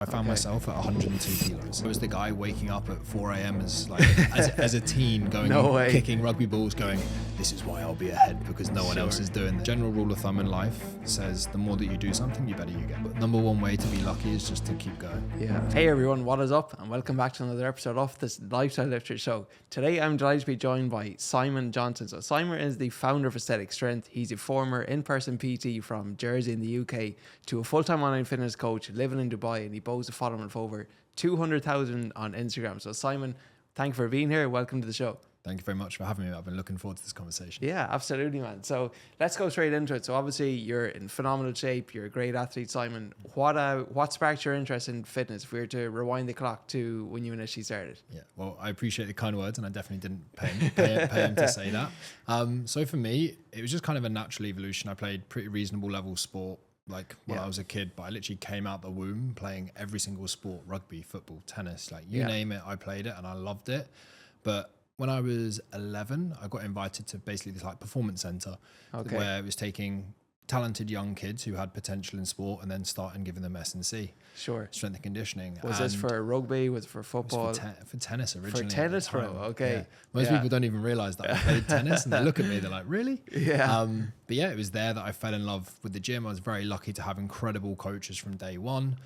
I found myself at 102 kilos. I was the guy waking up at 4 a.m. as a teen going kicking rugby balls going, this is why I'll be ahead because no one else is doing it. General rule of thumb in life says the more that you do something, the better you get. But number one way to be lucky is just to keep going. Yeah. Hey everyone, what is up? And welcome back to another episode of this Lifestyle Lifter show. Today I'm delighted to be joined by Simon Johnson. So Simon is the founder of Aesthetic Strength. He's a former in-person PT from Jersey in the UK to a full-time online fitness coach living in Dubai, and he boasts a following of over 200,000 on Instagram. So Simon, thank you for being here. Welcome to the show. Thank you very much for having me. I've been looking forward to this conversation. Yeah, absolutely, man. So let's go straight into it. So obviously you're in phenomenal shape. You're a great athlete, Simon. What sparked your interest in fitness? If we were to rewind the clock to when you initially started. Yeah, well, I appreciate the kind words, and I definitely didn't pay him to say that. So for me, it was just kind of a natural evolution. I played pretty reasonable level sport when I was a kid, but I literally came out the womb playing every single sport: rugby, football, tennis, you name it, I played it and I loved it. But when I was 11, I got invited to basically this performance center where it was taking talented young kids who had potential in sport and then starting giving them S&C. Sure. Strength and conditioning. Was this for rugby? Was it for football? For tennis originally. For tennis, bro. Okay. Yeah. Most people don't even realize that I played tennis, and they look at me, they're like, really? Yeah. But yeah, it was there that I fell in love with the gym. I was very lucky to have incredible coaches from day one.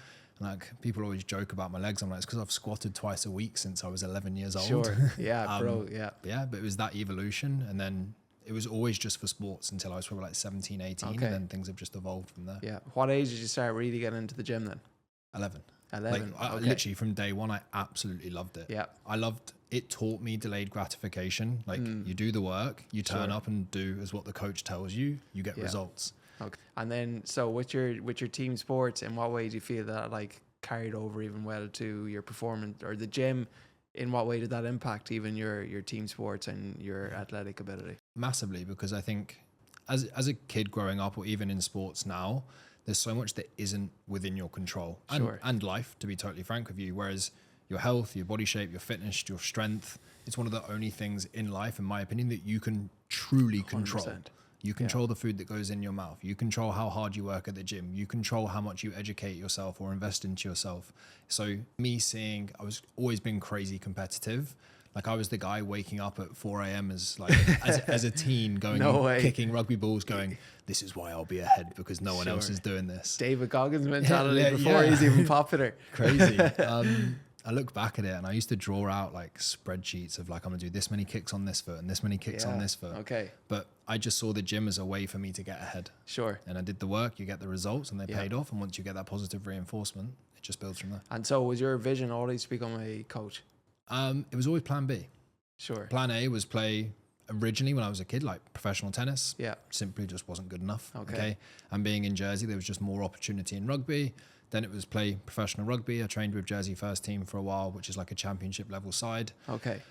People always joke about my legs. I'm like, it's because I've squatted twice a week since I was 11 years old. Sure. Yeah, bro. Yeah. But it was that evolution. And then it was always just for sports until I was probably 17, 18. And then things have just evolved from there. Yeah. What age did you start really getting into the gym then? 11. Literally from day one, I absolutely loved it. Yeah. I loved it. Taught me delayed gratification. You do the work, you turn up and do as what the coach tells you, you get results. Okay. And then, so with your team sports, in what way do you feel that carried over even well to your performance or the gym? In what way did that impact even your team sports and your athletic ability? Massively, because I think as a kid growing up, or even in sports now, there's so much that isn't within your control and life, to be totally frank with you. Whereas your health, your body shape, your fitness, your strength, it's one of the only things in life, in my opinion, that you can truly control. 100%. You control the food that goes in your mouth. You control how hard you work at the gym. You control how much you educate yourself or invest into yourself. So I was always been crazy competitive. I was the guy waking up at 4 a.m. as a teen going kicking rugby balls going, this is why I'll be ahead because no one else is doing this. David Goggins mentality before he's even popular. Crazy. I look back at it and I used to draw out spreadsheets of I'm going to do this many kicks on this foot and this many kicks on this foot. Okay. But I just saw the gym as a way for me to get ahead. Sure. And I did the work, you get the results, and they paid off. And once you get that positive reinforcement, it just builds from there. And so was your vision always to become a coach? It was always plan B. Sure. Plan A was play originally when I was a kid, professional tennis. Yeah. Simply just wasn't good enough. Okay. And being in Jersey, there was just more opportunity in rugby. Then it was play professional rugby. I trained with Jersey first team for a while, which is a championship level side. Okay.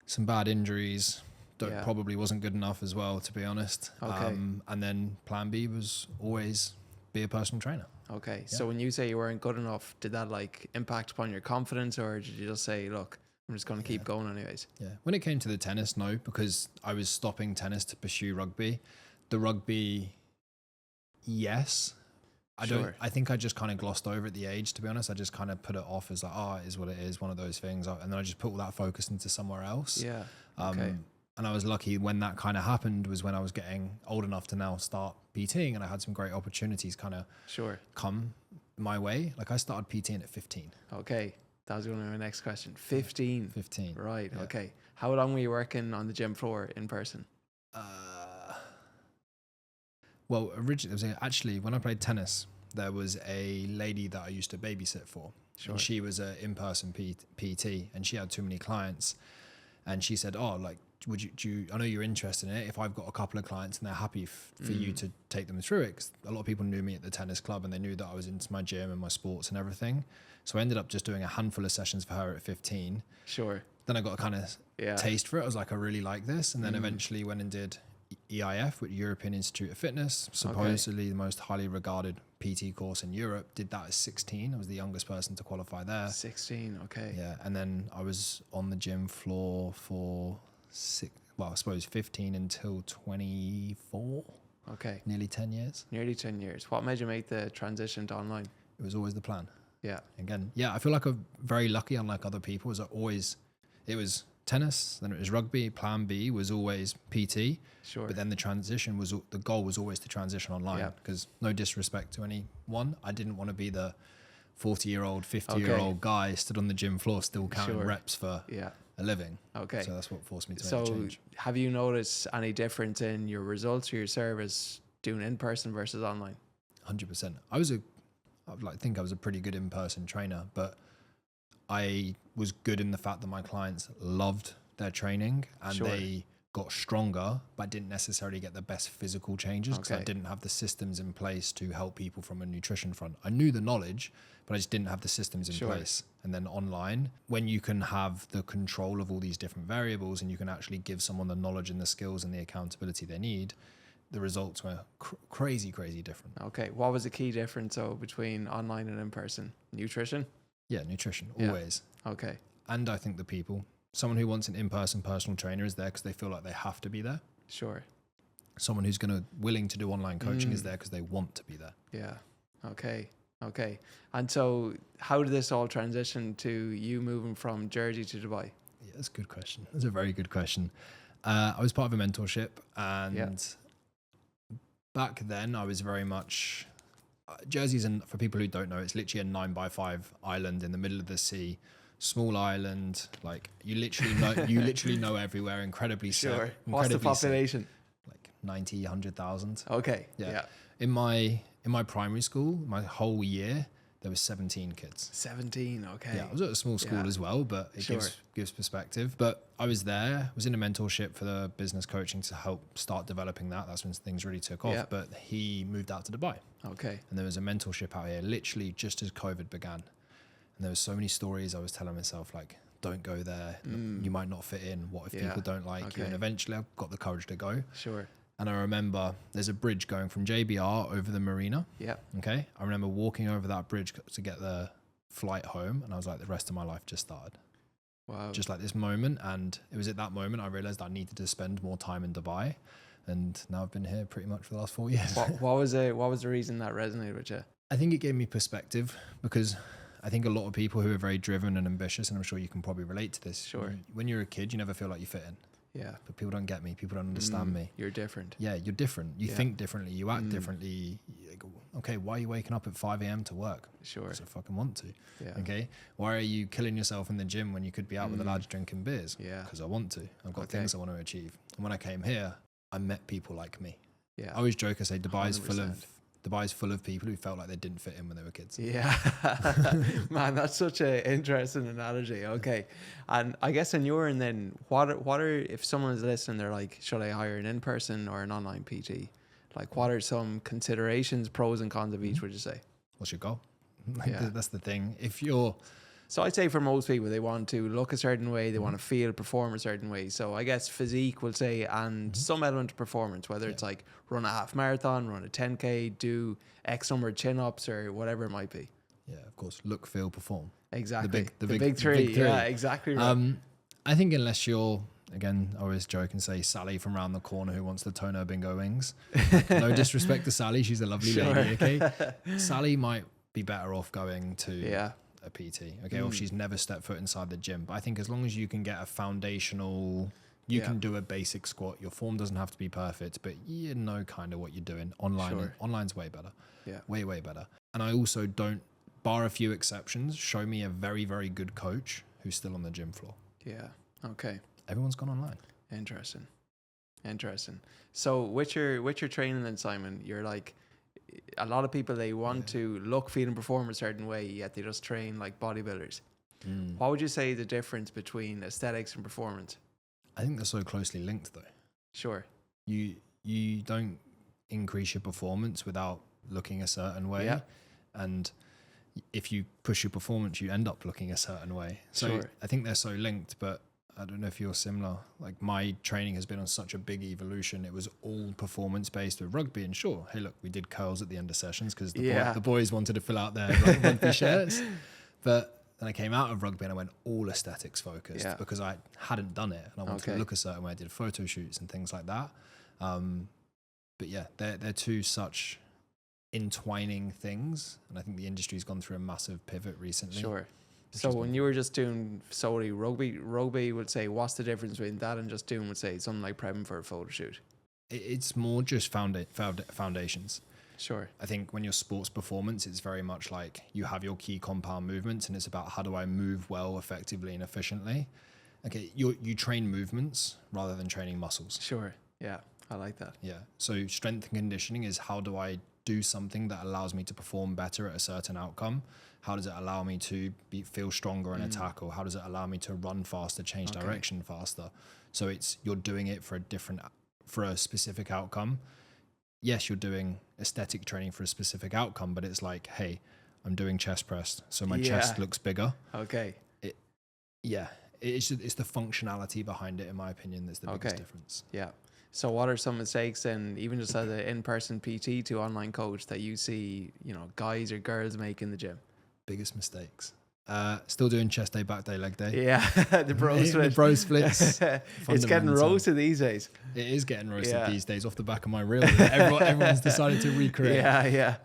Some bad injuries. Probably wasn't good enough as well, to be honest. Okay. And then plan B was always be a personal trainer. Okay. Yeah. So when you say you weren't good enough, did that impact upon your confidence, or did you just say, look, I'm just going to keep going anyways? Yeah. When it came to the tennis, no, because I was stopping tennis to pursue rugby. The rugby, yes. I think I just kind of glossed over at the age, to be honest. I just kind of put it off as it is what it is, one of those things. And then I just put all that focus into somewhere else. Yeah. Okay. And I was lucky when that kind of happened was when I was getting old enough to now start PTing, and I had some great opportunities kind of come my way. I started PTing at 15. Okay. That was going to be my next question. 15. 15. Right. Yeah. Okay. How long were you working on the gym floor in person? Well, originally, actually, when I played tennis, there was a lady that I used to babysit for. Sure. And she was an in-person PT, and she had too many clients. And she said, would you, I know you're interested in it. If I've got a couple of clients and they're happy for you to take them through it, 'cause a lot of people knew me at the tennis club and they knew that I was into my gym and my sports and everything. So I ended up just doing a handful of sessions for her at 15. Sure. Then I got a kind of taste for it. I was like, I really like this. And then eventually went and did EIF, with European Institute of Fitness, supposedly the most highly regarded PT course in Europe. Did that at 16. I was the youngest person to qualify there. 16, okay. Yeah, and then I was on the gym floor for 15 until 24. Okay. Nearly 10 years. Nearly 10 years. What made you make the transition to online? It was always the plan. Yeah. Again, yeah, I feel like I'm very lucky, unlike other people. It was tennis, then it was rugby. Plan B was always PT. Sure. But then the goal was always to transition online, because no disrespect to anyone, I didn't want to be the 40-year-old, 50-year-old guy stood on the gym floor still counting reps for a living. Okay. So that's what forced me to make a change. Have you noticed any difference in your results or your service doing in person versus online? 100%. I think I was a pretty good in-person trainer, but I was good in the fact that my clients loved their training and they got stronger, but didn't necessarily get the best physical changes because I didn't have the systems in place to help people from a nutrition front. I knew the knowledge, but I just didn't have the systems in place. And then online, when you can have the control of all these different variables and you can actually give someone the knowledge and the skills and the accountability they need, the results were crazy different. Okay. What was the key difference between online and in person? Nutrition? Yeah, nutrition, always. Okay. And I think the people. Someone who wants an in-person personal trainer is there because they feel like they have to be there. Sure. Someone who's willing to do online coaching is there because they want to be there. Yeah. Okay. And so how did this all transition to you moving from Jersey to Dubai? Yeah, that's a good question. That's a very good question. I was part of a mentorship, and back then I was very much... Jersey's, for people who don't know, it's literally a 9x5 island in the middle of the sea. Small island, like you literally know everywhere. Incredibly safe. What's the population? Like 90, 100,000. Okay. Yeah. In my primary school, my whole year, there was 17 kids. 17. Okay. Yeah, I was at a small school as well, but it gives perspective. But I was in a mentorship for the business coaching to help start developing that. That's when things really took off. But he moved out to Dubai. Okay. And there was a mentorship out here, literally just as COVID began. And there were so many stories I was telling myself, like, don't go there. You might not fit in. What if people don't like you? And eventually I got the courage to go. Sure. And I remember there's a bridge going from JBR over the marina. Yeah. Okay. I remember walking over that bridge to get the flight home. And I was like, the rest of my life just started. Wow. Just like this moment. And it was at that moment I realized I needed to spend more time in Dubai. And now I've been here pretty much for the last 4 years. What was the reason that resonated with you? I think it gave me perspective, because I think a lot of people who are very driven and ambitious, and I'm sure you can probably relate to this. Sure. When you're a kid, you never feel like you fit in. Yeah. But people don't get me. People don't understand me. You're different. Yeah, you're different. You think differently. You act differently. You go, okay, why are you waking up at 5 a.m. to work? Sure. Because I fucking want to. Yeah. Okay. Why are you killing yourself in the gym when you could be out with the lads drinking beers? Yeah. Because I want to. I've got things I want to achieve. And when I came here, I met people like me. Yeah. I always joke, I say Dubai's full of people who felt like they didn't fit in when they were kids. Yeah. Man, that's such an interesting analogy. Okay. And I guess in your end then, what are, if someone's listening, they're like, should I hire an in-person or an online PT? Like, what are some considerations, pros and cons of each, would you say? What's your goal? That's the thing. So I'd say for most people, they want to look a certain way, they want to feel, perform a certain way. So I guess physique, we'll say, and some element of performance, whether it's like run a half marathon, run a 10K, do X number of chin-ups or whatever it might be. Yeah, of course. Look, feel, perform. Exactly. The big three. Yeah, exactly right. I think unless you're, again, I always joke and say Sally from round the corner who wants to tone her bingo wings. No disrespect to Sally. She's a lovely lady, okay? Sally might be better off going to... a PT, okay, or she's never stepped foot inside the gym. But I think as long as you can get a foundational, you can do a basic squat. Your form doesn't have to be perfect, but you know kind of what you're doing. Online's way better. Yeah, way better. And I also don't, bar a few exceptions, show me a very, very good coach who's still on the gym floor. Yeah. Okay. Everyone's gone online. Interesting. So with your training then, Simon, you're like, a lot of people, they want to look, feel and perform a certain way, yet they just train like bodybuilders. What would you say the difference between aesthetics and performance? I think they're so closely linked though. Sure. You don't increase your performance without looking a certain way. Yeah. And if you push your performance, you end up looking a certain way. So I think they're so linked, but I don't know if you're similar. Like my training has been on such a big evolution. It was all performance based with rugby, and sure, hey look, we did curls at the end of sessions because the boys wanted to fill out their rugby shirts. But then I came out of rugby and I went all aesthetics focused because I hadn't done it and I wanted to look a certain way. I did photo shoots and things like that. But yeah, they're two such entwining things. And I think the industry's gone through a massive pivot recently. Sure. So when you were just doing solely rugby would say, what's the difference between that and just doing, would say, something like prepping for a photo shoot? It's more just foundations. Sure. I think when you're sports performance, it's very much like you have your key compound movements, and it's about how do I move well, effectively, and efficiently. Okay, you train movements rather than training muscles. Sure. Yeah, I like that. Yeah. So strength and conditioning is how do I do something that allows me to perform better at a certain outcome? How does it allow me to feel stronger in attack, or how does it allow me to run faster, change direction faster? So you're doing it for a specific outcome. Yes, you're doing aesthetic training for a specific outcome, but it's like, hey, I'm doing chest press, so my chest looks bigger. Okay. It's the functionality behind it, in my opinion, that's the biggest difference. Yeah. So what are some mistakes then, even just as an in-person PT to online coach, that you see, guys or girls make in the gym? Biggest mistakes. Still doing chest day, back day, leg day. Yeah, the bro split. The bro splits. It's getting roasted these days. It is getting roasted these days off the back of my reel. Everyone's decided to recreate. Yeah.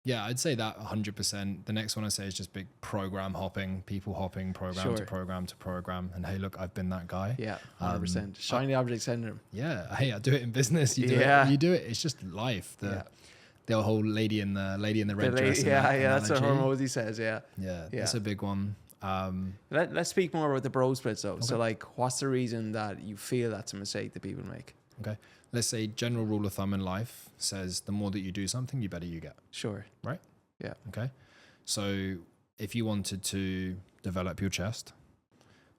Yeah, I'd say that 100%. The next one I say is just big program hopping, people hopping, program to program to program. And hey, look, I've been that guy. Yeah, 100%. Shiny object syndrome. Yeah, hey, I do it in business. You do it. It's just life. The whole lady in the red dress. That's what Hormozy says. Yeah, that's a big one. Let's speak more about the bro splits though. Okay. So like, what's the reason that you feel that's a mistake that people make? Okay. Let's say general rule of thumb in life says the more that you do something, the better you get. Sure. Right? Yeah. Okay. So if you wanted to develop your chest,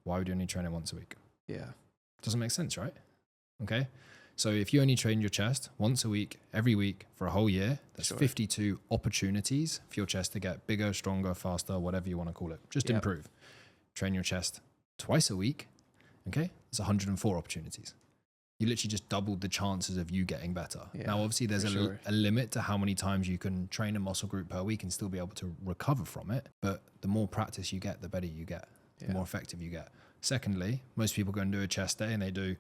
why would you only train it once a week? Yeah. Doesn't make sense, right? Okay. So if you only train your chest once a week, every week for a whole year, that's 52 opportunities for your chest to get bigger, stronger, faster, whatever you want to call it. Just improve. Train your chest twice a week. Okay. It's 104 opportunities. You literally just doubled the chances of you getting better. Yeah, now, obviously, there's a limit to how many times you can train a muscle group per week and still be able to recover from it. But the more practice you get, the better you get, the more effective you get. Secondly, most people go and do a chest day and they do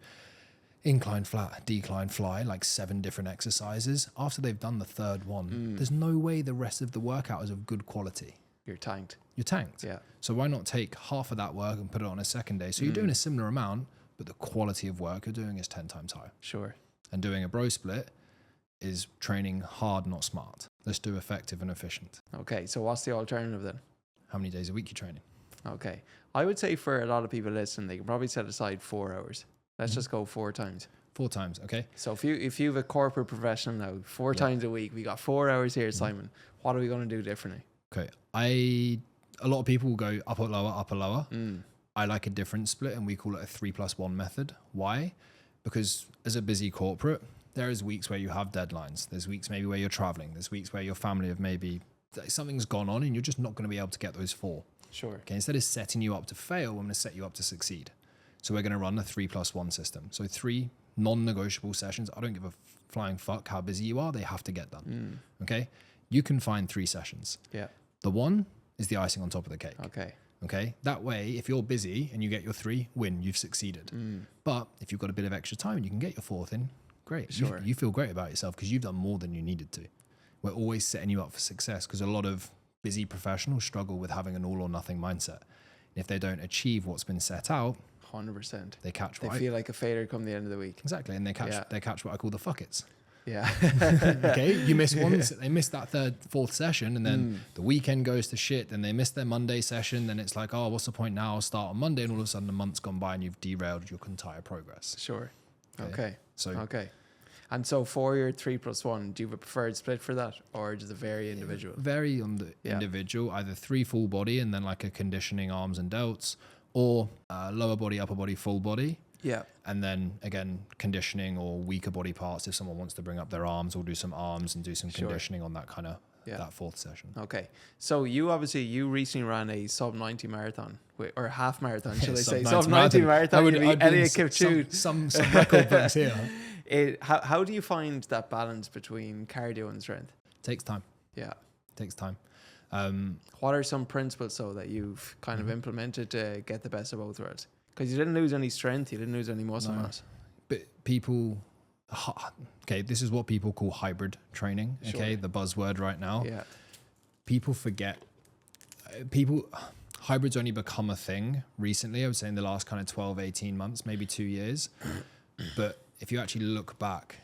incline flat, decline fly, like 7 different exercises. After they've done the third one, there's no way the rest of the workout is of good quality. You're tanked. Yeah. So why not take half of that work and put it on a second day? So you're doing a similar amount, but the quality of work you're doing is 10 times higher. Sure. And doing a bro split is training hard, not smart. Let's do effective and efficient. Okay, so what's the alternative then? How many days a week you training? Okay. I would say for a lot of people listening, they can probably set aside 4 hours. Let's just go 4 times. 4 times, okay. So if you have a corporate professional now, 4 times a week, we got 4 hours here, Simon. What are we going to do differently? Okay. A lot of people will go upper, lower. I like a different split, and we call it a 3+1 method. Why? Because as a busy corporate, there is weeks where you have deadlines. There's weeks maybe where you're traveling. There's weeks where your family have maybe something's gone on and you're just not going to be able to get those 4. Sure. Okay. Instead of setting you up to fail, I'm going to set you up to succeed. So we're going to run a 3+1 system. So 3 non-negotiable sessions. I don't give a flying fuck how busy you are. They have to get done. Okay. You can find 3 sessions. Yeah. The one is the icing on top of the cake. Okay. That way, if you're busy and you get your 3, win, you've succeeded. But if you've got a bit of extra time and you can get your 4th in, great. Sure. You feel great about yourself because you've done more than you needed to. We're always setting you up for success because a lot of busy professionals struggle with having an all or nothing mindset. And if they don't achieve what's been set out, 100%. They catch They feel like a failure come the end of the week. Exactly. And they catch what I call the fuckets. Yeah. Okay. You miss one, they miss that 3rd, 4th session, and then the weekend goes to shit, and they miss their Monday session. Then it's like, oh, what's the point now? I'll start on Monday, and all of a sudden a month's gone by and you've derailed your entire progress. Sure. Okay. And so for your 3+1, do you have a preferred split for that, or does it vary individual? Vary on the individual, either 3 full body and then like a conditioning arms and delts, or lower body, upper body, full body. Yeah. And then again, conditioning or weaker body parts if someone wants to bring up their arms, or do some arms and do some conditioning on that kind of that 4th session. Okay. So you recently ran a sub-90 marathon, or half marathon, should I say? Sub-90 marathon. Elliot Kipchoge. Some record books here. How do you find that balance between cardio and strength? Takes time. Yeah. Takes time. What are some principles that you've kind of implemented to get the best of both worlds? Because you didn't lose any strength, you didn't lose any muscle mass. But people okay, this is what people call hybrid training. Okay, the buzzword right now. Yeah. People forget. Hybrids only become a thing recently. I would say in the last kind of 12, 18 months, maybe 2 years. But if you actually look back,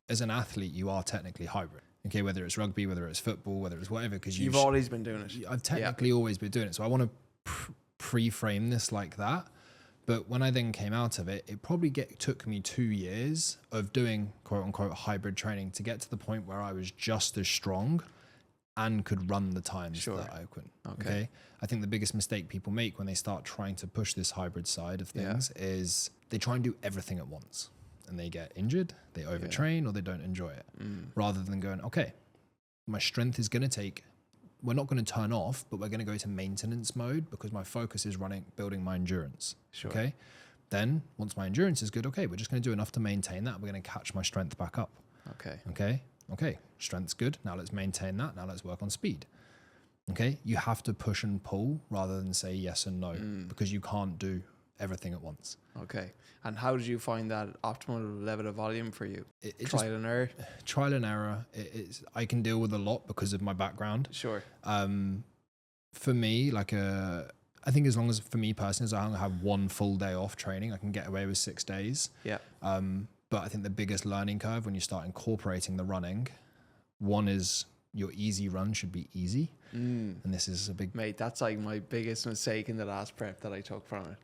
as an athlete, you are technically hybrid. Okay, whether it's rugby, whether it's football, whether it's whatever, because you've always been doing it. I've technically always been doing it. So I want to pre-frame this like that. But when I then came out of it, it probably took me 2 years of doing quote unquote hybrid training to get to the point where I was just as strong and could run the times that I could. Okay. I think the biggest mistake people make when they start trying to push this hybrid side of things is they try and do everything at once and they get injured, they overtrain, or they don't enjoy it. Rather than going, okay, my strength is going to we're not going to turn off, but we're going to go to maintenance mode because my focus is building my endurance. Okay. Then once my endurance is good, okay, we're just going to do enough to maintain that. We're going to catch my strength back up. Okay. Strength's good. Now let's maintain that. Now let's work on speed. Okay. You have to push and pull rather than say yes and no because you can't do everything at once. Okay. And how did you find that optimal level of volume for you? Trial and error? Trial and error. I can deal with a lot because of my background. Sure. For me, I think as long as, for me personally, as I have one full day off training, I can get away with 6 days. Yeah. But I think the biggest learning curve when you start incorporating the running, one is your easy run should be easy. And this is a big... Mate, that's like my biggest mistake in the last prep that I took from it.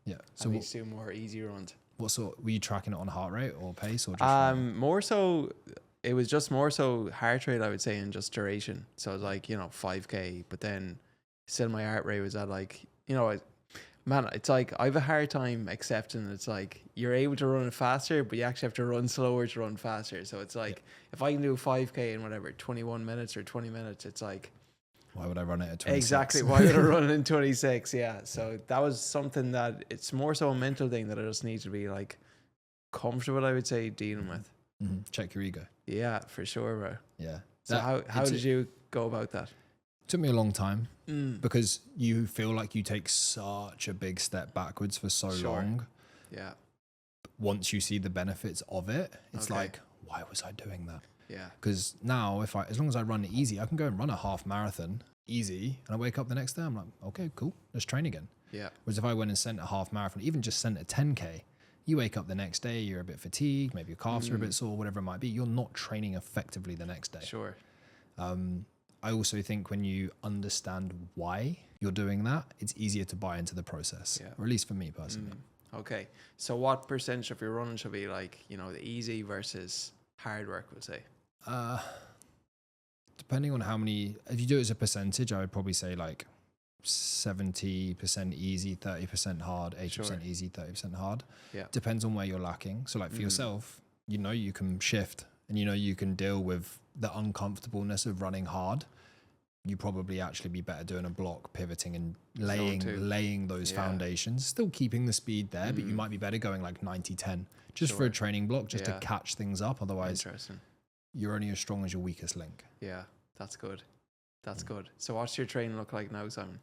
Yeah. So we do more easy runs. What sort, were you tracking it on heart rate or pace or just more so, it was just more so heart rate, I would say, and just duration. So it was like, 5K, but then still my heart rate was at like, it's like I have a hard time accepting it's like you're able to run it faster, but you actually have to run slower to run faster. So it's like if I can do 5K in whatever 21 minutes or 20 minutes, it's like, why would I run it at 26? Exactly. Why would I run it in 26? Yeah. So that was something that it's more so a mental thing that I just need to be like comfortable, I would say, dealing with. Check your ego. Yeah, for sure, bro. Yeah. So how did you go about that? It took me a long time because you feel like you take such a big step backwards for so long. Yeah. Once you see the benefits of it, it's like, why was I doing that? Yeah. Because now as long as I run it easy, I can go and run a half marathon easy and I wake up the next day, I'm like, okay, cool, let's train again. Yeah. Whereas if I went and sent a half marathon, even just sent a 10K, you wake up the next day, you're a bit fatigued, maybe your calves are a bit sore, whatever it might be, you're not training effectively the next day. Sure. I also think when you understand why you're doing that, it's easier to buy into the process, or at least for me personally. Okay. So what percentage of your running should be like, the easy versus hard work, we'll say? Depending on how many, if you do it as a percentage, I would probably say like 70% easy, 30% hard, 80% easy, 30% hard. Yeah. Depends on where you're lacking. So like for yourself, you can shift and you can deal with the uncomfortableness of running hard. You probably actually be better doing a block, pivoting and laying those foundations, still keeping the speed there, but you might be better going like 90-10 just for a training block, just to catch things up. Otherwise, you're only as strong as your weakest link. Yeah, that's good. That's good. So what's your training look like now, Simon?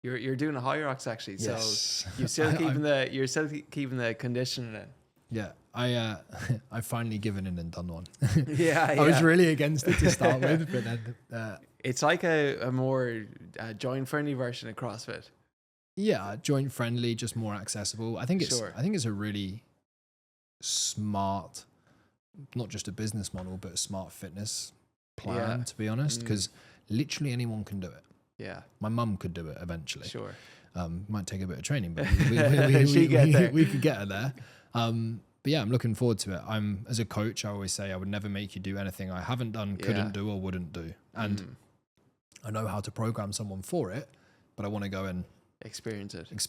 You're doing a Hyrox actually, so you're still keeping the conditioning in. Yeah, I've finally given in and done one. I was really against it to start with, but then it's like a more joint friendly version of CrossFit. Yeah, joint friendly, just more accessible. I think it's a really smart, not just a business model, but a smart fitness plan, to be honest, because literally anyone can do it. Yeah. My mum could do it eventually. Sure. Might take a bit of training, but we could get her there. But yeah, I'm looking forward to it. As a coach, I always say I would never make you do anything I haven't done, couldn't do, or wouldn't do. And I know how to program someone for it, but I want to go and experience it and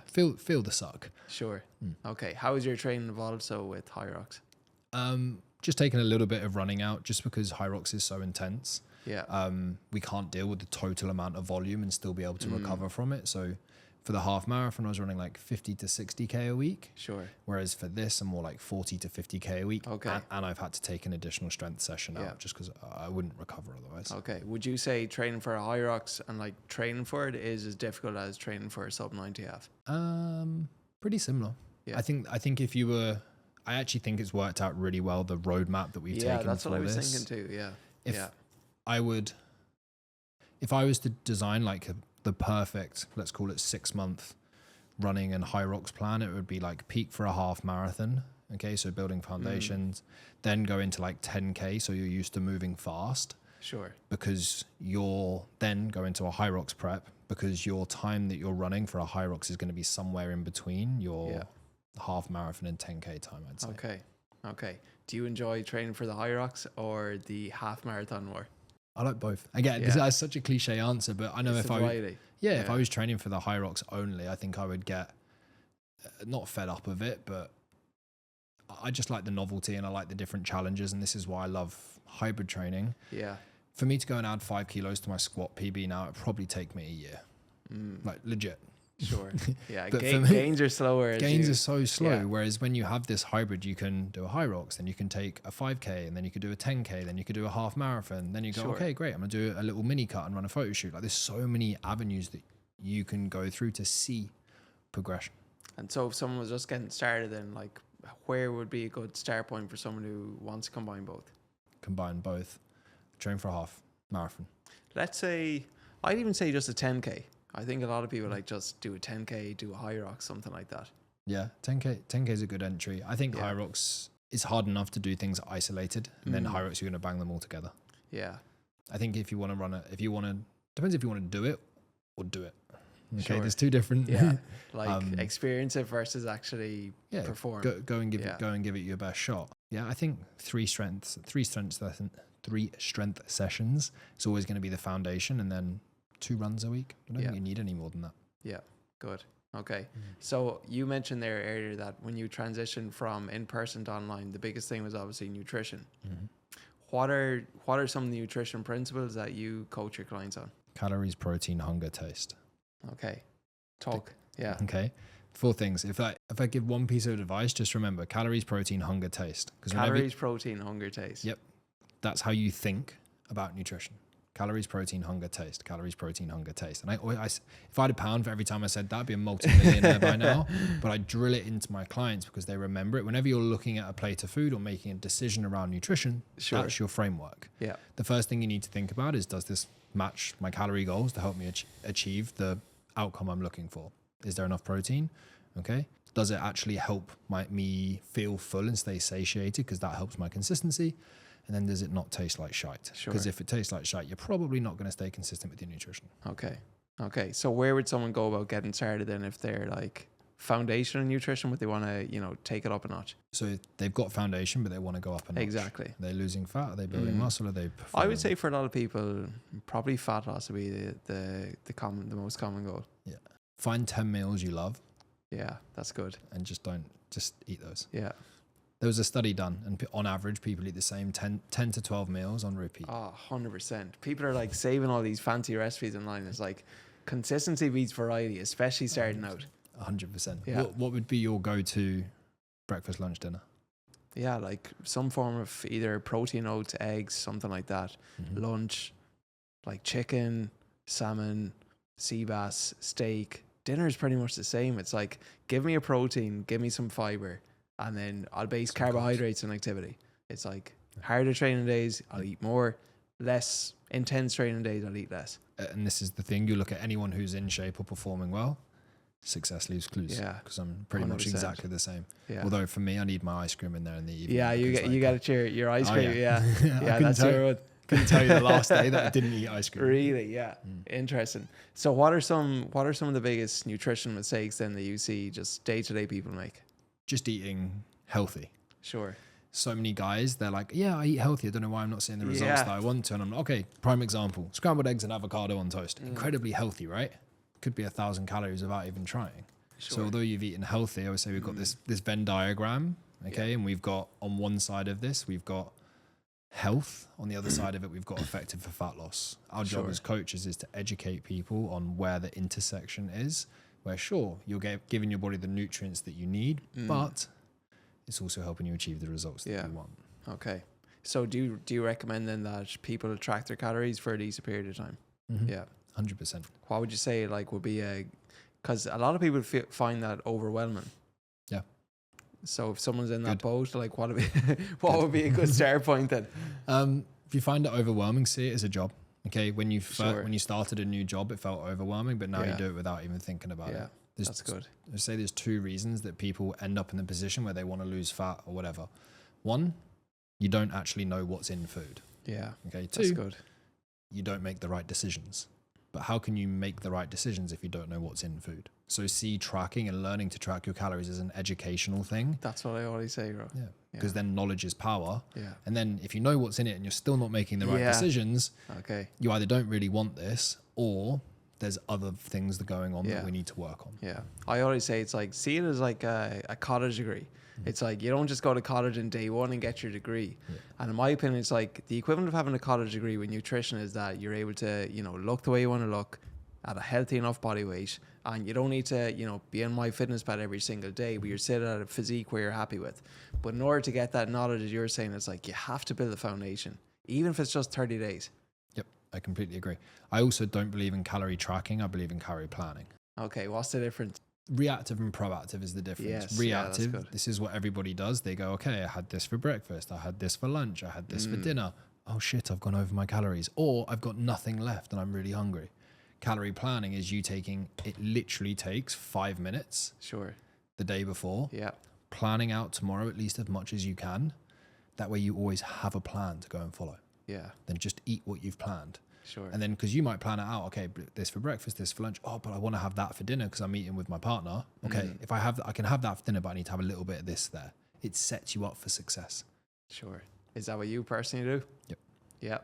feel the suck. Sure. Okay. How has your training evolved so with Hyrox? Just taking a little bit of running out, just because Hyrox is so intense. Yeah. We can't deal with the total amount of volume and still be able to recover from it. So for the half marathon, I was running like 50 to 60K a week. Sure. Whereas for this, I'm more like 40 to 50K a week. Okay. And I've had to take an additional strength session out just because I wouldn't recover otherwise. Okay. Would you say training for a Hyrox and like training for it is as difficult as training for a sub 90 half? Pretty similar. Yeah. I think if you were I actually think it's worked out really well, the roadmap that we've taken. Yeah, that's for what I was this. thinking too. Yeah. If I was to design like the perfect, let's call it 6-month running and Hyrox plan, it would be like peak for a half marathon. Okay, so building foundations, then go into like 10K, so you're used to moving fast. Sure. Because you're then go into a Hyrox prep, because your time that you're running for a Hyrox is going to be somewhere in between your half marathon and 10K time, I'd say. Okay. Do you enjoy training for the Hyrox or the half marathon more? I like both. Again, that's such a cliche answer, but I know if I was training for the Hyrox only, I think I would get not fed up of it, but I just like the novelty and I like the different challenges, and this is why I love hybrid training. Yeah. For me to go and add 5 kilos to my squat PB now, it'd probably take me a year. Like legit. Sure. Yeah. But gains are slower. Gains are so slow. Whereas when you have this hybrid, you can do a Hyrox, then you can take a 5K, and then you could do a 10K, then you could do a half marathon. Then you go, okay, great, I'm gonna do a little mini cut and run a photo shoot. Like there's so many avenues that you can go through to see progression. And so if someone was just getting started, then like where would be a good start point for someone who wants to combine both? Combine both. Train for a half marathon. Let's say, I'd even say just a 10K. I think a lot of people like just do a 10K, do a Hyrox, something like that. Yeah, 10K is a good entry. I think Hyrox is hard enough to do things isolated, and then Hyrox you're going to bang them all together. Yeah. I think if you want to depends if you want to do it or do it. Okay, sure. There's two different. Like experience it versus actually perform. Go and give it your best shot. Yeah, I think three strength sessions is always going to be the foundation, and then 2 runs a week. I don't think you need any more than that. Yeah, good. Okay. So you mentioned there earlier that when you transitioned from in-person to online, the biggest thing was obviously nutrition. What are some of the nutrition principles that you coach your clients on? Calories, protein, hunger, taste. Okay. Talk. Yeah. Okay. 4 things. If I give one piece of advice, just remember calories, protein, hunger, taste. Calories, protein, hunger, taste. Yep. That's how you think about nutrition. Calories, protein, hunger, taste. Calories, protein, hunger, taste. And if I had a pound for every time I said that, I'd be a multi-millionaire by now. But I drill it into my clients because they remember it. Whenever you're looking at a plate of food or making a decision around nutrition, that's your framework. Yeah. The first thing you need to think about is, does this match my calorie goals to help me achieve the outcome I'm looking for? Is there enough protein? Okay. Does it actually help me feel full and stay satiated? Because that helps my consistency. And then does it not taste like shite? Because if it tastes like shite, you're probably not going to stay consistent with your nutrition. Okay. So where would someone go about getting started then if they're like foundational nutrition, but they want to, take it up a notch? So they've got foundation, but they want to go up a notch. Exactly. Are they losing fat? Are they building muscle? Are they performing? I would say for a lot of people, probably fat loss would be the most common goal. Yeah. Find 10 meals you love. Yeah, that's good. And just eat those. Yeah. There was a study done, and on average, people eat the same 10 to 12 meals on repeat. Oh, 100%. People are like saving all these fancy recipes online. It's like consistency beats variety, especially starting out. 100%. Yeah. What would be your go-to breakfast, lunch, dinner? Yeah, like some form of either protein, oats, eggs, something like that. Lunch, like chicken, salmon, sea bass, steak. Dinner is pretty much the same. It's like, give me a protein, give me some fiber, and then I'll base carbohydrates on activity. It's like harder training days, I'll eat more. Less intense training days, I'll eat less. And this is the thing, you look at anyone who's in shape or performing well, success leaves clues. Yeah. Because I'm pretty 100%. Much exactly the same. Yeah. Although for me, I need my ice cream in there in the evening. Yeah, you got your ice cream. Yeah. Yeah, that's your one. Couldn't tell you the last day that I didn't eat ice cream. Really? Yeah. Interesting. So what are some of the biggest nutrition mistakes then that you see just day-to-day people make? Just eating healthy. Sure. So many guys, they're like, yeah, I eat healthy. I don't know why I'm not seeing the results that I want to. And I'm like, okay, prime example, scrambled eggs and avocado on toast. Incredibly healthy, right? Could be 1,000 calories without even trying. Sure. So although you've eaten healthy, I would say we've got this Venn diagram, okay? And we've got, on one side of this, we've got health. On the other side of it, we've got effective for fat loss. Our job as coaches is to educate people on where the intersection is, where you're giving your body the nutrients that you need, but it's also helping you achieve the results that you want. Okay. So do you recommend then that people track their calories for a decent period of time? Yeah. 100%. What would you say would be because a lot of people find that overwhelming. Yeah. So if someone's in that boat, like what would be a good start point then? If you find it overwhelming, see it as a job. Okay, when you started a new job, it felt overwhelming, but now you do it without even thinking about it. That's good. I say there's 2 reasons that people end up in the position where they want to lose fat or whatever. 1, you don't actually know what's in food. Yeah. Okay. 2, that's good. You don't make the right decisions. But how can you make the right decisions if you don't know what's in food? So see tracking and learning to track your calories as an educational thing. That's what I always say, bro. Yeah. Because then knowledge is power. Yeah. And then if you know what's in it and you're still not making the right decisions, you either don't really want this or there's other things that are going on that we need to work on. Yeah. I always say it's like, see it as like a college degree. It's like you don't just go to college in day 1 and get your degree. Yeah. And in my opinion, it's like the equivalent of having a college degree with nutrition is that you're able to, look the way you want to look at a healthy enough body weight. And you don't need to, be in MyFitnessPal every single day, but you're sitting at a physique where you're happy with. But in order to get that knowledge, as you're saying, it's like you have to build a foundation, even if it's just 30 days. Yep, I completely agree. I also don't believe in calorie tracking. I believe in calorie planning. Okay, what's the difference? Reactive and proactive is the difference. Yes, reactive, this is what everybody does. They go, okay, I had this for breakfast. I had this for lunch. I had this for dinner. Oh shit, I've gone over my calories. Or I've got nothing left and I'm really hungry. Calorie planning is it literally takes 5 minutes. Sure. The day before. Yeah. Planning out tomorrow at least as much as you can. That way you always have a plan to go and follow. Yeah. Then just eat what you've planned. Sure. And then because you might plan it out, okay, this for breakfast, this for lunch. Oh, but I want to have that for dinner because I'm eating with my partner. Okay, if I can have that for dinner, but I need to have a little bit of this there. It sets you up for success. Sure. Is that what you personally do? Yep. Yeah.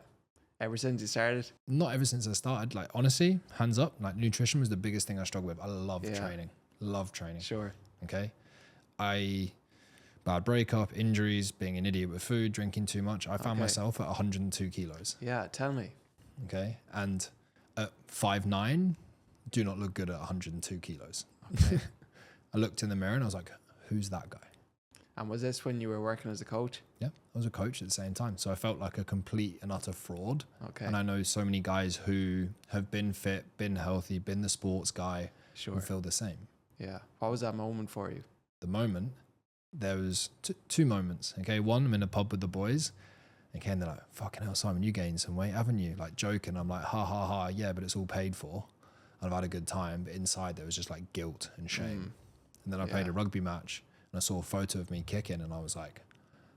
Ever since you started? Not ever since I started. Like honestly, hands up. Like nutrition was the biggest thing I struggled with. I love training. Love training. Sure. Okay. Bad breakup, injuries, being an idiot with food, drinking too much. I found myself at 102 kilos. Yeah. Tell me. Okay. And at 5'9", do not look good at 102 kilos. Okay. I looked in the mirror and I was like, who's that guy? And was this when you were working as a coach? Yeah, I was a coach at the same time. So I felt like a complete and utter fraud. Okay. And I know so many guys who have been fit, been healthy, been the sports guy, who feel the same. Yeah. What was that moment for you? The moment, there was 2 moments. Okay. One, I'm in a pub with the boys. Okay, and they're like, fucking hell, Simon, you gained some weight, haven't you? Like joking. I'm like, ha, ha, ha. Yeah, but it's all paid for. And I've had a good time. But inside there was just like guilt and shame. And then I played a rugby match and I saw a photo of me kicking and I was like,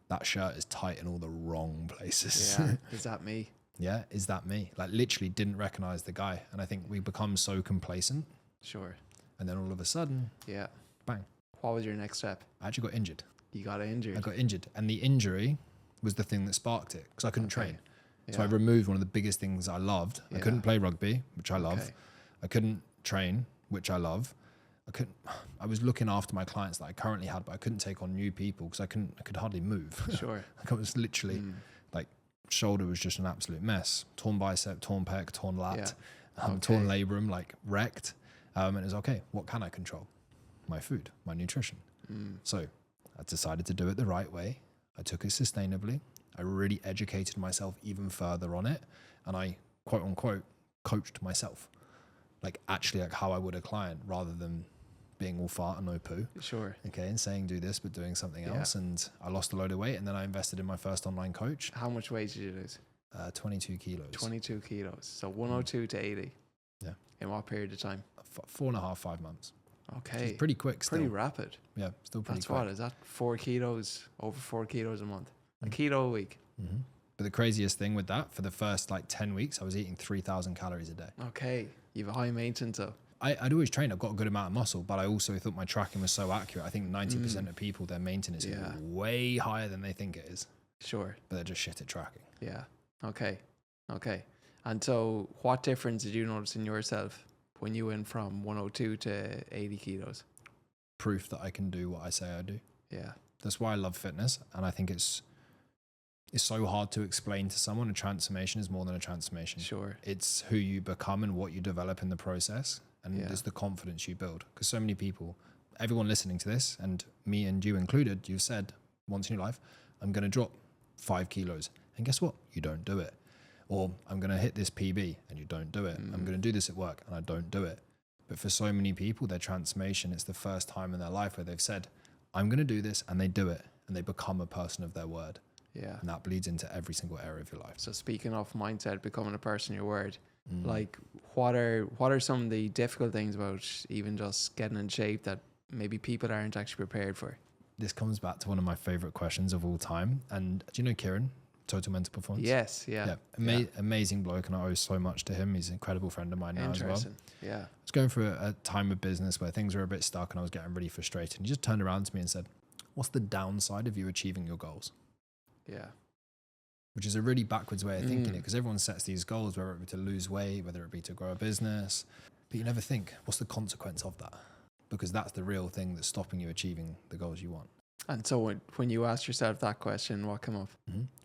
that shirt is tight in all the wrong places. Yeah. Is that me? Yeah. Is that me? Like literally didn't recognize the guy. And I think we become so complacent. Sure. And then all of a sudden, bang. What was your next step? I actually got injured. You got injured? I got injured. And the injury was the thing that sparked it because I couldn't train. So I removed one of the biggest things I loved. I couldn't play rugby, which I love. I couldn't train, which I love. I was looking after my clients that I currently had, but I couldn't take on new people because I could hardly move. Sure. Like I was literally like shoulder was just an absolute mess. Torn bicep, torn pec, torn lat, torn labrum, like wrecked. And it was okay. What can I control? My food, my nutrition. So I decided to do it the right way. I took it sustainably. I really educated myself even further on it. And I, quote unquote, coached myself. Like actually like how I would a client rather than being all fart and no poo. Sure. Okay. And saying do this, but doing something else. And I lost a load of weight and then I invested in my first online coach. How much weight did you lose? 22 kilos. 22 kilos. So 102 to 80. Yeah. In what period of time? 4.5, 5 months. Okay. It's pretty quick still. Pretty rapid. Yeah, still pretty quick. What is that? 4 kilos, over 4 kilos a month. A kilo a week. But the craziest thing with that, for the first like 10 weeks, I was eating 3,000 calories a day. Okay. You have a high maintenance though. I'd always trained. I've got a good amount of muscle, but I also thought my tracking was so accurate. I think 90% of people, their maintenance is way higher than they think it is. Sure. But they're just shit at tracking. Yeah. Okay. And so what difference did you notice in yourself when you went from 102 to 80 kilos? Proof that I can do what I say I do. Yeah. That's why I love fitness. And I think it's so hard to explain to someone. A transformation is more than a transformation. Sure. It's who you become and what you develop in the process. And it's the confidence you build. Because so many people, everyone listening to this, and me and you included, you've said once in your life, I'm going to drop 5 kilos. And guess what? You don't do it. Or I'm going to hit this PB and you don't do it. I'm going to do this at work and I don't do it. But for so many people, their transformation, it's the first time in their life where they've said, I'm going to do this, and they do it, and they become a person of their word. Yeah. And that bleeds into every single area of your life. So speaking of mindset, becoming a person of your word, like what are some of the difficult things about even just getting in shape that maybe people aren't actually prepared for? This comes back to one of my favorite questions of all time. And do you know Kieran, Total Mental Performance? Yes, yeah. Amazing bloke, and I owe so much to him. He's an incredible friend of mine now as well. Yeah. I was going through a time of business where things were a bit stuck and I was getting really frustrated. And he just turned around to me and said, what's the downside of you achieving your goals? Yeah. Which is a really backwards way of thinking it, because everyone sets these goals, whether it be to lose weight, whether it be to grow a business, but you never think, what's the consequence of that? Because that's the real thing that's stopping you achieving the goals you want. And so when you asked yourself that question, what came up?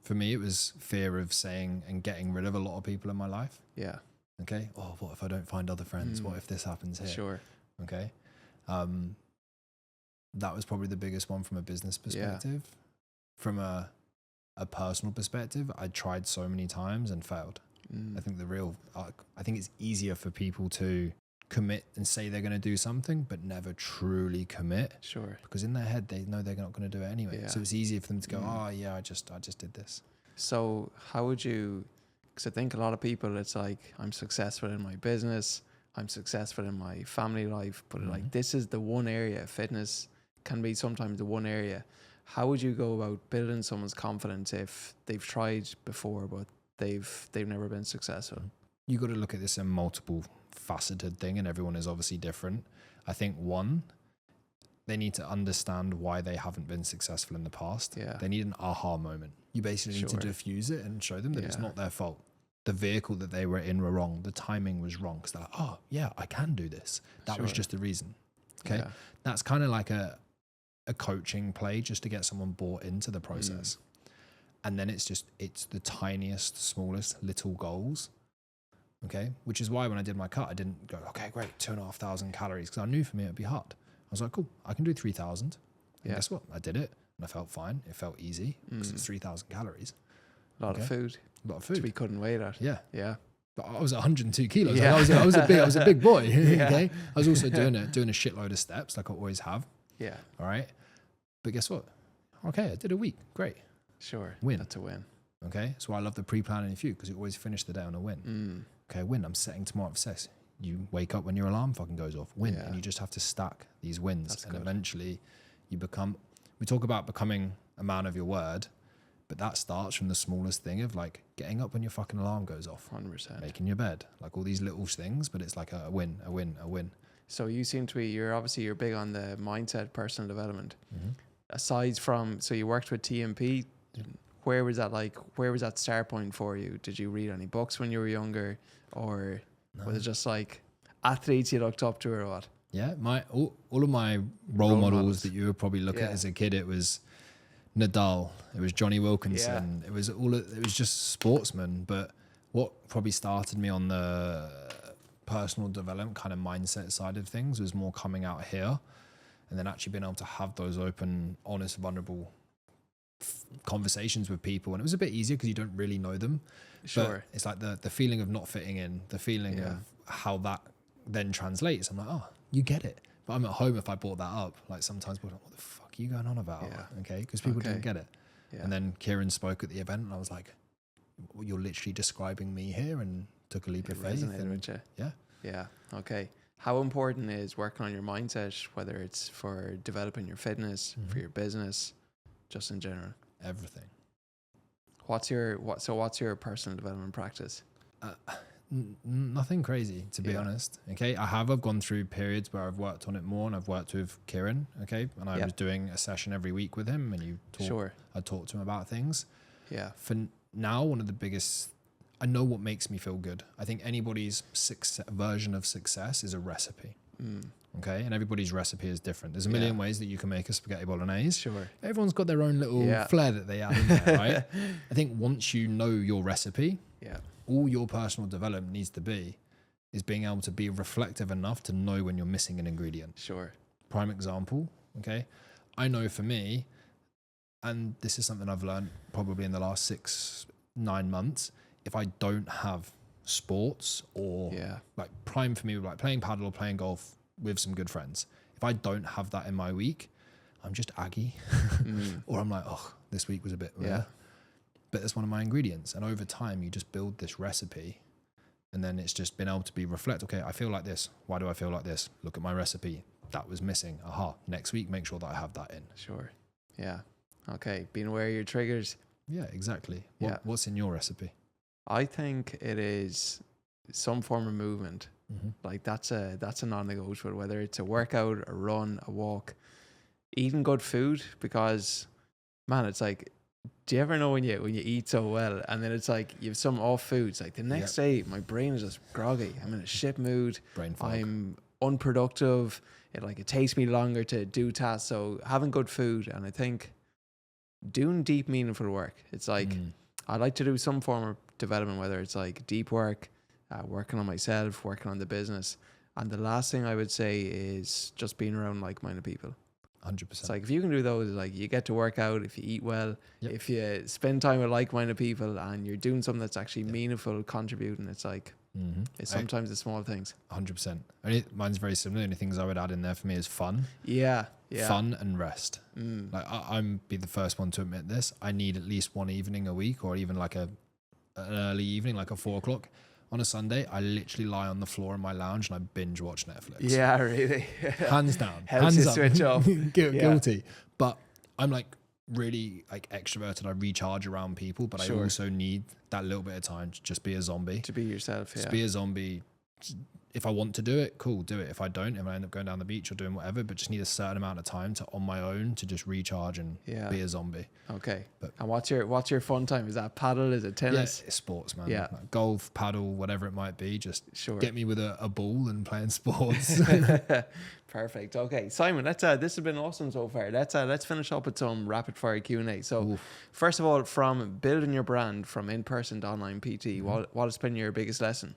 For me, it was fear of saying and getting rid of a lot of people in my life. Yeah. Okay. Oh, what if I don't find other friends? What if this happens here? Sure. Okay. That was probably the biggest one from a business perspective. From a personal perspective, I tried so many times and failed. I think I think it's easier for people to commit and say they're going to do something, but never truly commit. Sure. Because in their head, they know they're not going to do it anyway. Yeah. So it's easier for them to go, oh yeah, I just did this. So how would you, because I think a lot of people, it's like, I'm successful in my business, I'm successful in my family life, but like this is the one area, fitness can be sometimes the one area. How would you go about building someone's confidence if they've tried before, but they've never been successful? You got to look at this in multiple faceted thing, and everyone is obviously different. I think one, they need to understand why they haven't been successful in the past. Yeah. They need an aha moment. You basically need to diffuse it and show them that it's not their fault. The vehicle that they were in were wrong. The timing was wrong. Because they're like, oh yeah, I can do this. That was just the reason. Okay. Yeah. That's kind of like a coaching play just to get someone bought into the process. And then it's the tiniest, smallest little goals. Okay. Which is why when I did my cut, I didn't go, okay, great, 2,500 calories. Because I knew for me it'd be hard. I was like, cool, I can do 3,000. And guess what? I did it and I felt fine. It felt easy because it's 3,000 calories. A lot of food. A lot of food. Which we couldn't weigh that. Yeah. Yeah. But I was 102 kilos. Yeah. Like I was a big boy. Okay. I was also doing a shitload of steps like I always have. Yeah. All right. But guess what? Okay, I did a week. Great. Sure. Win. That's a win. Okay. So I love the pre-planning for you because you always finish the day on a win. Okay, win. I'm setting tomorrow for success. You wake up when your alarm fucking goes off. Win. And you just have to stack these wins. That's and good. Eventually you become, we talk about becoming a man of your word, but that starts from the smallest thing of like getting up when your fucking alarm goes off. 100%. Making your bed. Like all these little things, but it's like a win, a win, a win. So you seem to be, you're big on the mindset, personal development. Aside from, so you worked with TMP, where was that start point for you? Did you read any books when you were younger, or was it just like athletes you looked up to, or what? Yeah, all of my role models that you would probably look at as a kid, it was Nadal, it was Johnny Wilkinson, it was just sportsmen. But what probably started me on the personal development kind of mindset side of things was more coming out here and then actually being able to have those open, honest, vulnerable conversations with people. And it was a bit easier because you don't really know them. Sure. But it's like the feeling of not fitting in, the feeling of how that then translates. I'm like, oh, you get it. But I'm at home if I brought that up. Like sometimes people are like, what the fuck are you going on about? Okay. Because people didn't get it. Yeah. And then Kieran spoke at the event and I was like, well, you're literally describing me here, and took a leap of faith. With you. Yeah. Yeah. Okay. How important is working on your mindset, whether it's for developing your fitness, for your business, just in general? Everything. What's your personal development practice? Nothing crazy, to be honest. Okay. I've gone through periods where I've worked on it more, and I've worked with Kieran. Okay. And I was doing a session every week with him, and I talked to him about things. Yeah. For now, one of the biggest, I know what makes me feel good. I think anybody's version of success is a recipe. Okay. And everybody's recipe is different. There's a million ways that you can make a spaghetti bolognese. Sure. Everyone's got their own little flair that they add in there, right? I think once you know your recipe, all your personal development needs to be is being able to be reflective enough to know when you're missing an ingredient. Sure. Prime example. Okay. I know for me, and this is something I've learned probably in the last 6-9 months, if I don't have sports or like prime for me, like playing paddle or playing golf with some good friends, if I don't have that in my week, I'm just aggy, or I'm like, oh, this week was a bit, but it's one of my ingredients. And over time, you just build this recipe, and then it's just been able to be reflect. Okay, I feel like this. Why do I feel like this? Look at my recipe. That was missing. Aha. Next week, make sure that I have that in. Sure. Yeah. Okay. Being aware of your triggers. Yeah, exactly. What's in your recipe? I think it is some form of movement. Like that's a non-negotiable, whether it's a workout, a run, a walk, eating good food, because man, it's like, do you ever know when you eat so well and then it's like you have some off foods, like the next day my brain is just groggy, I'm in a shit mood, brain fog. I'm unproductive, it takes me longer to do tasks. So having good food, and I think doing deep meaningful work, it's like I like to do some form of development, whether it's like deep work, working on myself, working on the business. And the last thing I would say is just being around like-minded people. 100%. It's like if you can do those, like you get to work out, if you eat well, if you spend time with like-minded people and you're doing something that's actually meaningful, contributing, it's like it's sometimes the small things. 100%. Mine's very similar. The only things I would add in there for me is fun. Yeah. Fun and rest. Like I'm be the first one to admit this. I need at least one evening a week, or even like an early evening, like a 4 o'clock. On a Sunday, I literally lie on the floor in my lounge and I binge watch Netflix. Yeah, really. Hands down. Helps you switch off. Guilty. But I'm like really like extroverted. I recharge around people, but I also need that little bit of time to just be a zombie. To be yourself, Just be a zombie. If I want to do it, cool, do it. If I don't, if I end up going down the beach or doing whatever, but just need a certain amount of time to on my own to just recharge and be a zombie. Okay. And what's your fun time? Is that paddle? Is it tennis? Yeah, it's sports, man. Yeah. Like golf, paddle, whatever it might be. Just get me with a ball and playing sports. Perfect. Okay, Simon, this has been awesome so far. Let's finish up with some rapid fire Q&A. So first of all, from building your brand from in-person to online PT, what has been your biggest lesson?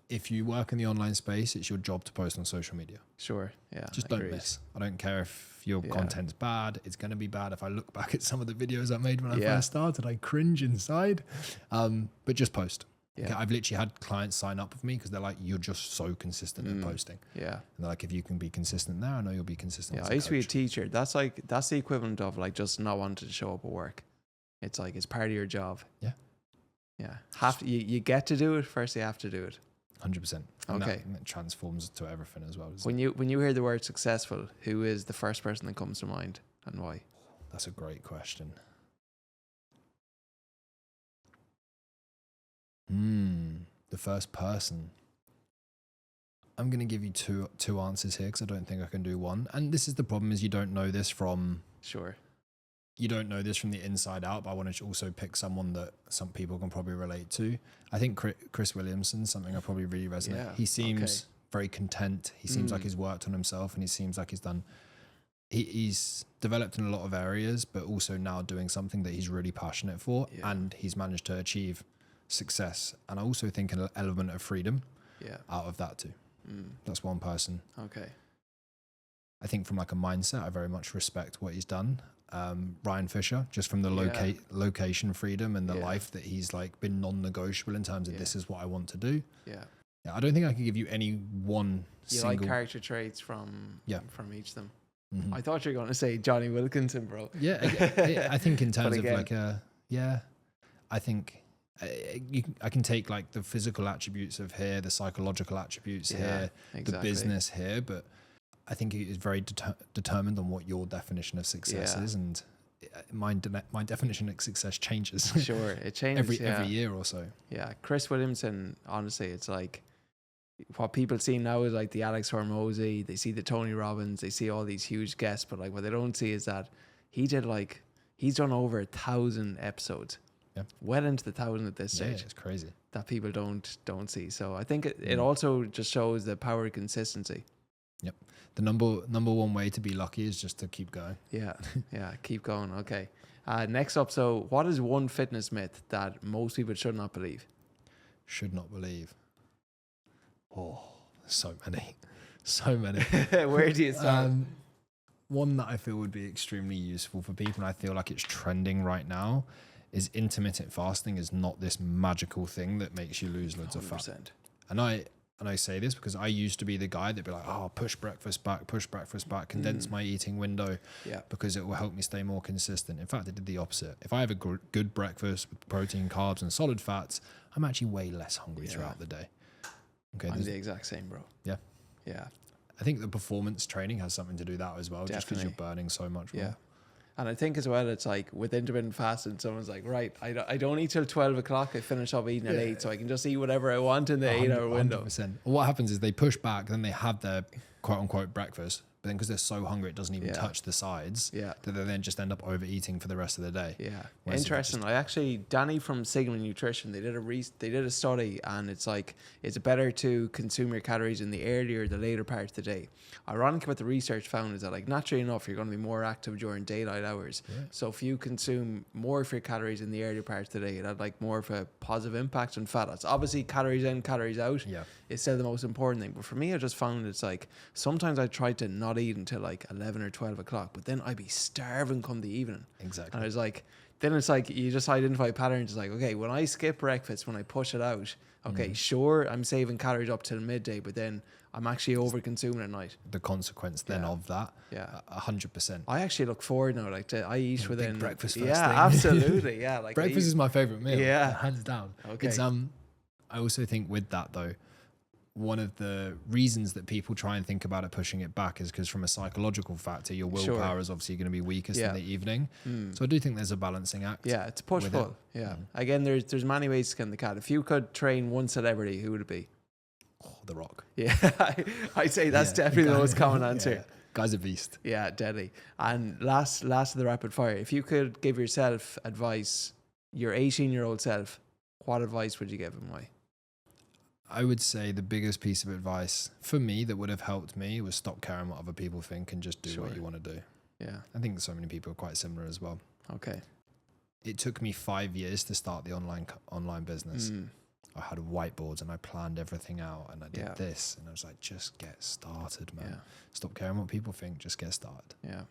If you work in the online space, it's your job to post on social media. Sure. Yeah. Just don't miss. I don't care if your content's bad. It's going to be bad. If I look back at some of the videos I made when I first started, I cringe inside. But just post. Yeah. Okay, I've literally had clients sign up with me because they're like, you're just so consistent at posting. Yeah. And they're like, if you can be consistent there, I know you'll be consistent. Yeah. I used to be a teacher. That's the equivalent of like just not wanting to show up at work. It's like, it's part of your job. Yeah. Yeah. You get to do it first. You have to do it. 100%. And okay. That transforms to everything as well. When you hear the word successful, who is the first person that comes to mind and why? That's a great question. The first person. I'm going to give you two answers here because I don't think I can do one. And this is the problem, is you don't know this from... Sure. You don't know this from the inside out, but I want to also pick someone that some people can probably relate to. I think Chris Williamson's something I probably really resonate. Yeah, he seems very content. He seems like he's worked on himself, and he seems like he's developed in a lot of areas, but also now doing something that he's really passionate for, and he's managed to achieve success. And I also think an element of freedom out of that too. That's one person. Okay. I think from like a mindset, I very much respect what he's done. Ryan Fisher, just from the location freedom and the life that he's like been non-negotiable in terms of this is what I want to do. Yeah. I don't think I could give you any one single... like character traits from each of them. I thought you were going to say Johnny Wilkinson, bro. Yeah. I think in terms of like I think I can take like the physical attributes of here, the psychological attributes here, the business here, but I think he is very determined on what your definition of success is, and my definition of success changes. Sure, it changes every year or so. Yeah, Chris Williamson, honestly, it's like what people see now is like the Alex Hormozy, they see the Tony Robbins, they see all these huge guests, but like what they don't see is that he's done over 1,000 episodes. Yeah, well into the 1,000 at this stage. Yeah, it's crazy that people don't see. So I think it also just shows the power of consistency. Yep. The number one way to be lucky is just to keep going. Yeah. Keep going. Okay. Next up, so what is one fitness myth that most people should not believe? Should not believe. Oh, so many. Where do you start? One that I feel would be extremely useful for people, and I feel like it's trending right now, is intermittent fasting is not this magical thing that makes you lose loads 100%. Of fat. And and I say this because I used to be the guy that'd be like, oh, push breakfast back, condense my eating window because it will help me stay more consistent. In fact, I did the opposite. If I have a good breakfast with protein, carbs, and solid fats, I'm actually way less hungry throughout the day. Okay, I'm the exact same, bro. Yeah. Yeah. I think the performance training has something to do with that as well, just because you're burning so much more. Yeah. And I think as well, it's like with intermittent fasting, someone's like, right, I don't eat till 12 o'clock. I finish up eating at 8, so I can just eat whatever I want in the 8-hour window. 100%. Well, what happens is they push back, then they have their quote unquote breakfast, but then because they're so hungry, it doesn't even touch the sides. That they then just end up overeating for the rest of the day. Yeah, interesting. I actually, Danny from Sigma Nutrition, they did a study, and it's like, is it better to consume your calories in the earlier or the later part of the day? Ironically, what the research found is that, like, naturally enough, you're going to be more active during daylight hours. So if you consume more of your calories in the earlier part of the day, it had like more of a positive impact on fat loss. Obviously, calories in, calories out is still the most important thing. But for me, I just found it's like sometimes I tried to not eat until like 11 or 12 o'clock, but then I'd be starving come the evening. Exactly. And I was like, then it's like you just identify patterns. It's like, okay, when I skip breakfast, when I push it out, okay, sure, I'm saving calories up till midday, but then I'm actually over consuming at night. The consequence then of that, 100%. I actually look forward now, like I eat within big breakfast first thing. Absolutely. Like breakfast is my favorite meal. Hands down. Okay. It's I also think with that though, one of the reasons that people try and think about it pushing it back is because from a psychological factor, your willpower is obviously going to be weakest in the evening. So I do think there's a balancing act. Yeah, it's push-pull. Again, there's many ways to skin the cat. If you could train one celebrity, who would it be? Oh, The Rock. Yeah, I'd say that's definitely the most common answer. Guy's a beast. Yeah, deadly. And last of the rapid fire, if you could give yourself advice, your 18-year-old self, what advice would you give him? Why? I would say the biggest piece of advice for me that would have helped me was stop caring what other people think and just do what you want to do. Yeah. I think so many people are quite similar as well. Okay. It took me 5 years to start the online business. I had whiteboards and I planned everything out and I did this and I was like, just get started, man. Stop caring what people think, just get started. Yeah.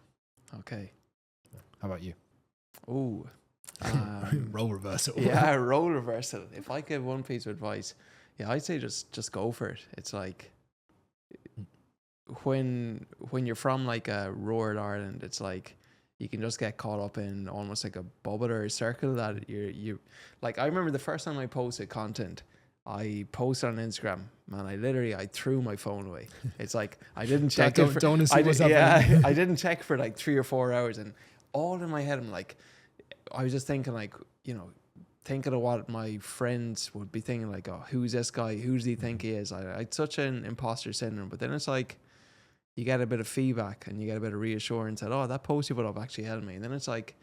Okay. How about you? Ooh. Role reversal. Yeah, role reversal. If I give one piece of advice, I'd say just go for it. It's like when you're from like a rural Ireland, it's like you can just get caught up in almost like a bubble or a circle that you like. I remember the first time I posted content, I posted on Instagram, man, I threw my phone away. It's like I didn't check it. Don't want to see what's happening. I didn't check for like 3 or 4 hours, and all in my head I'm like, I was just thinking like, thinking of what my friends would be thinking, like, oh, who's this guy? Who does he think he is? I had such an imposter syndrome. But then it's like, you get a bit of feedback and you get a bit of reassurance that, oh, that post you put up actually helped me. And then it's like,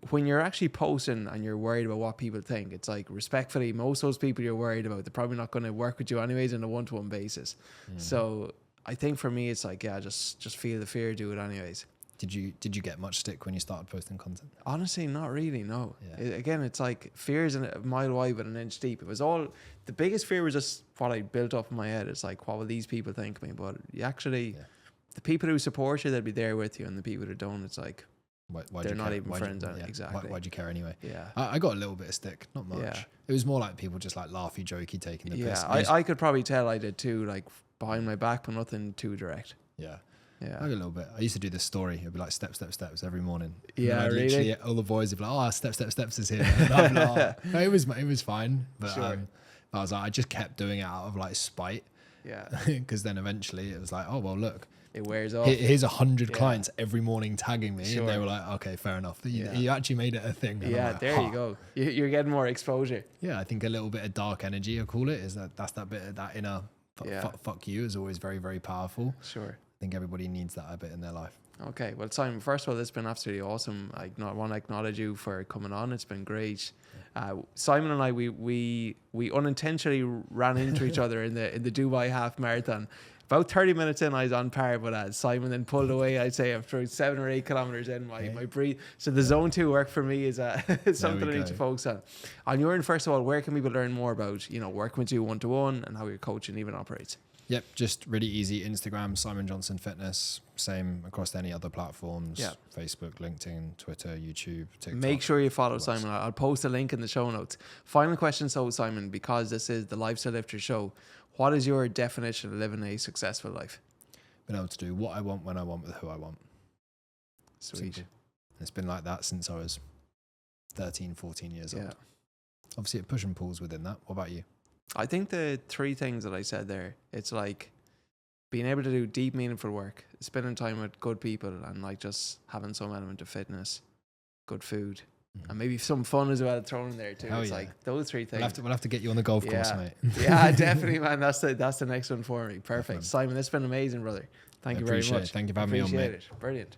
when you're actually posting and you're worried about what people think, it's like, respectfully, most of those people you're worried about, they're probably not going to work with you anyways on a one-to-one basis. So I think for me, it's like, just feel the fear, do it anyways. Did you get much stick when you started posting content? Honestly, not really, no. Again, it's like fear is a mile wide but an inch deep. It was all, the biggest fear was just what I built up in my head. It's like, what will these people think of me? But you actually, the people who support you, they'll be there with you, and the people who don't, it's like, they're not even friends. Exactly. Why'd you care anyway? Yeah. I got a little bit of stick, not much. Yeah. It was more like people just like laughy, jokey, taking the piss. I could probably tell I did too, like behind my back, but nothing too direct. Yeah. Yeah, I got a little bit. I used to do this story. It'd be like steps every morning. Yeah, really. All the boys would be like, "Oh, steps is here." No, it was fine, but I was like, I just kept doing it out of like spite. Yeah, because then eventually it was like, oh well, look, it wears off. Here's 100 clients every morning tagging me, and they were like, okay, fair enough. You actually made it a thing. And like, there you go. You're getting more exposure. Yeah, I think a little bit of dark energy, I call it, is that's that bit of that inner fuck you is always very, very powerful. Sure. I think everybody needs that a bit in their life. Okay, well, Simon, first of all, it's been absolutely awesome. I want to acknowledge you for coming on. It's been great. Simon and I, we unintentionally ran into each other in the Dubai half marathon. About 30 minutes in, I was on par, but Simon then pulled away, I'd say, after 7 or 8 kilometers in, my breathe. So the zone 2 work for me is something I need to focus on. On your end, first of all, where can people learn more about, working with you one-to-one and how your coaching even operates? Yep, just really easy. Instagram, Simon Johnson Fitness. Same across any other platforms. Yeah. Facebook, LinkedIn, Twitter, YouTube, TikTok. Make sure you follow Simon. I'll post a link in the show notes. Final question, so Simon, because this is the Lifestyle Lifter show, what is your definition of living a successful life? Being able to do what I want, when I want, with who I want. Sweet. Simple. It's been like that since I was 13, 14 years old. Obviously, it push and pulls within that. What about you? I think the three things that I said there, it's like being able to do deep, meaningful work, spending time with good people, and like just having some element of fitness, good food, and maybe some fun as well thrown in there too. It's like those three things. We'll have to get you on the golf course, mate. Yeah, definitely, man. That's the next one for me. Perfect. Simon, it's been amazing, brother. Thank you very much. Thank you for having me on, mate. Appreciate it. Brilliant.